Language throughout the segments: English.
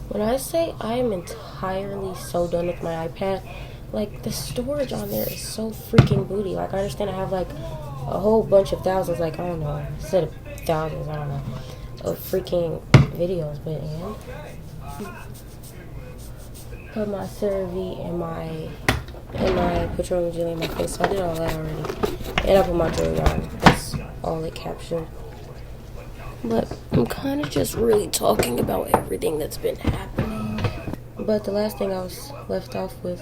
When I say I am entirely so done with my iPad, like the storage on there is so freaking booty. Like I understand I have like a whole bunch of thousands, like I don't know, instead of thousands, I don't know, of freaking videos, but and put my CeraVe and my petroleum jelly in my face. So I did all that already, and I put my jewelry on. That's all it captured. But I'm kind of just really talking about everything that's been happening. But the last thing I was left off with,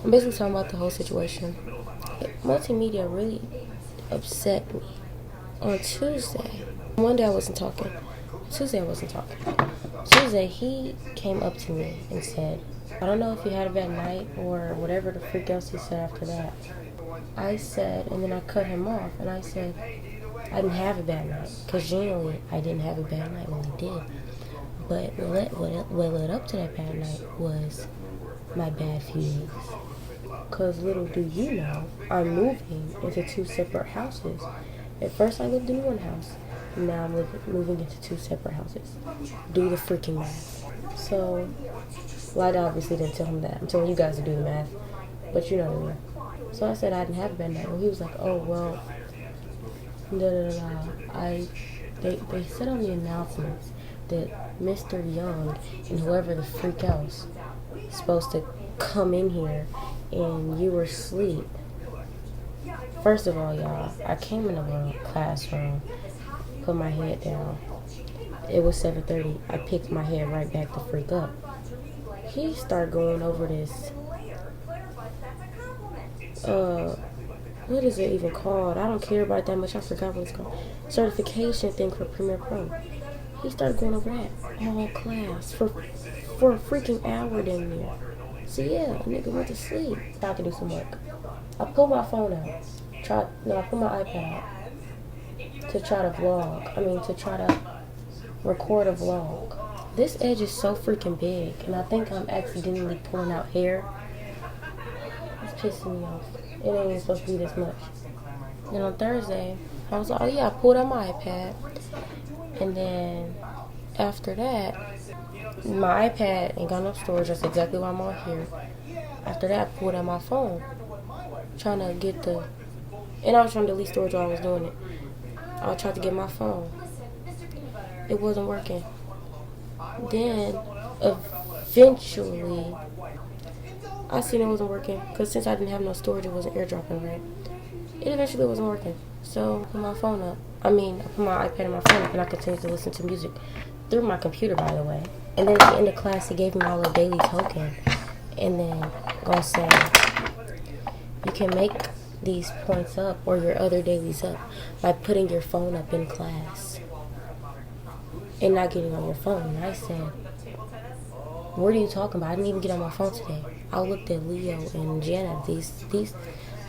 I'm basically talking about the whole situation. Multimedia really upset me on Tuesday. One day I wasn't talking. Tuesday I wasn't talking. Tuesday he came up to me and said, I don't know if you had a bad night or whatever the freak else he said after that. I said, and then I cut him off, and I said, I didn't have a bad night. Because generally, I didn't have a bad night when he did. But what led up to that bad night was my bad few days. Because little do you know, I'm moving into two separate houses. At first, I lived in one house. Now I'm moving into two separate houses. Do the freaking math. So, well, I obviously didn't tell him that. I'm telling you guys to do the math. But you know what I mean. So I said I didn't have a bad night. And he was like, oh, well, They said on the announcements that Mr. Young and whoever the freak else is supposed to come in here and you were asleep. First of all, y'all, I came in the classroom, put my head down. It was 7:30. I picked my head right back to freak up. He started going over this, what is it even called? I don't care about it that much. I forgot what it's called. Certification thing for Premiere Pro. He started going over that all class for a freaking hour down there. So yeah, a nigga went to sleep. I had to do some work. I pulled my phone out. I put my iPad out to try to vlog. To try to record a vlog. This edge is so freaking big, and I think I'm accidentally pulling out hair. It's pissing me off. It ain't even supposed to be this much. Then on Thursday, I was like, oh yeah, I pulled out my iPad. And then after that, my iPad ain't got no storage. That's exactly why I'm on here. After that, I pulled out my phone. Trying to get and I was trying to delete storage while I was doing it. I tried to get my phone. It wasn't working. Then, eventually, I seen it wasn't working, because since I didn't have no storage, it wasn't airdropping right. It eventually wasn't working, so I put my phone up. I put my iPad and my phone up, and I continued to listen to music through my computer, by the way. And then at the end of class, he gave me my little daily token, and then gonna say, you can make these points up or your other dailies up by putting your phone up in class and not getting on your phone. And I said, what are you talking about? I didn't even get on my phone today. I looked at Leo and Jenna.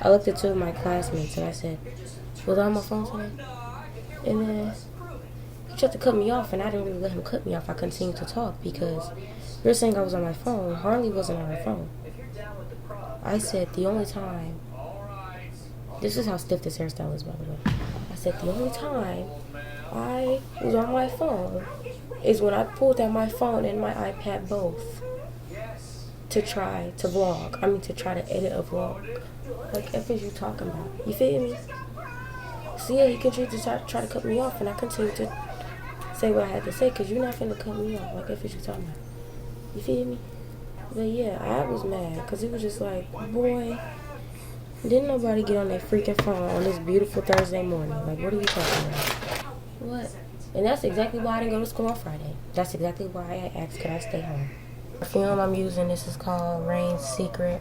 I looked at two of my classmates and I said, was I on my phone today? And then he tried to cut me off, and I didn't really let him cut me off. I continued to talk because you're saying I was on my phone. Harley wasn't on her phone. I said the only time, this is how stiff this hairstyle is, by the way. I said the only time I was on my phone is when I pulled out my phone and my iPad both to try to vlog. To try to edit a vlog. Like, F is you talking about? You feel me? So yeah, he continued to try to cut me off, and I continued to say what I had to say, because you're not finna cut me off. Like, F is you talking about? You feel me? But yeah, I was mad, because it was just like, boy, didn't nobody get on their freaking phone on this beautiful Thursday morning. Like, what are you talking about? What? And that's exactly why I didn't go to school on Friday. That's exactly why I asked, could I stay home? The perfume I'm using, this is called Rain's Secret.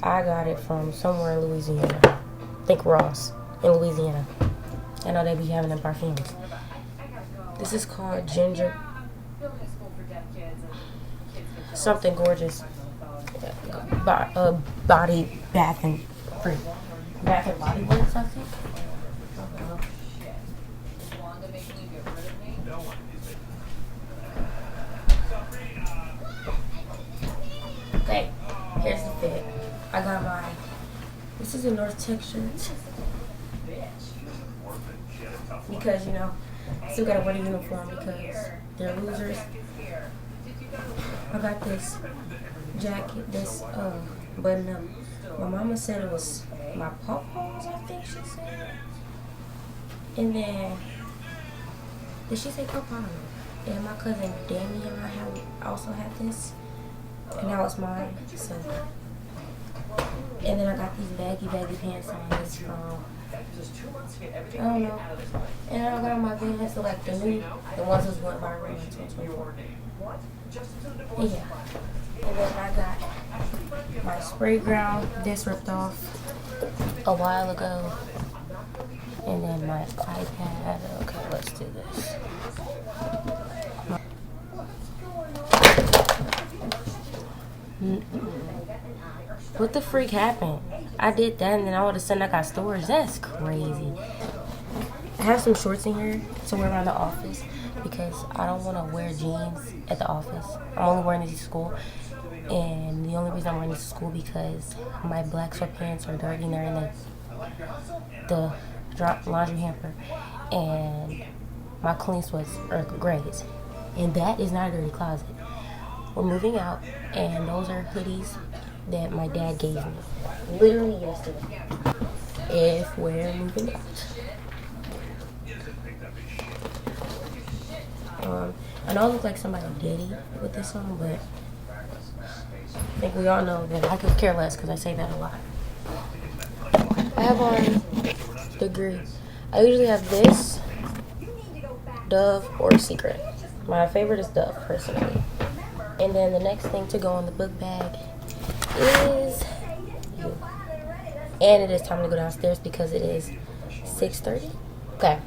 I got it from somewhere in Louisiana. I think Ross in Louisiana. I know they be having them perfumes. This is called Ginger. Something gorgeous. Body bath and body works, I think. Okay, here's the fit. I got this is a North Texture. Because, still gotta wear the uniform because they're losers. I got this jacket, this button up. My mama said it was my pom-poms, I think she said. And then, did she say pom-pom? And my cousin Danny and I also had this. And now it's mine. So, and then I got these baggy pants on. This from, I don't know. And I got my Vans, so like the ones that went viral in 2024. Yeah. And then I got my spray ground. This ripped off a while ago. And then my iPad. Okay, let's do this. What the freak happened? I did that and then all of a sudden I got storage. That's crazy. I have some shorts in here to wear around the office because I don't want to wear jeans at the office. I'm only wearing these to school. And the only reason I'm wearing these to school because my black sweatpants are dirty and they're in the laundry hamper. And my clean sweats are grays. And that is not a dirty closet. We're moving out, and those are hoodies that my dad gave me literally yesterday. If we're moving out. I know I look like somebody diddy with this on, but I think we all know that I could care less because I say that a lot. I have on the gray. I usually have this, Dove, or Secret. My favorite is Dove, personally. And then the next thing to go in the book bag is you. And it is time to go downstairs because it is 6:30. Okay.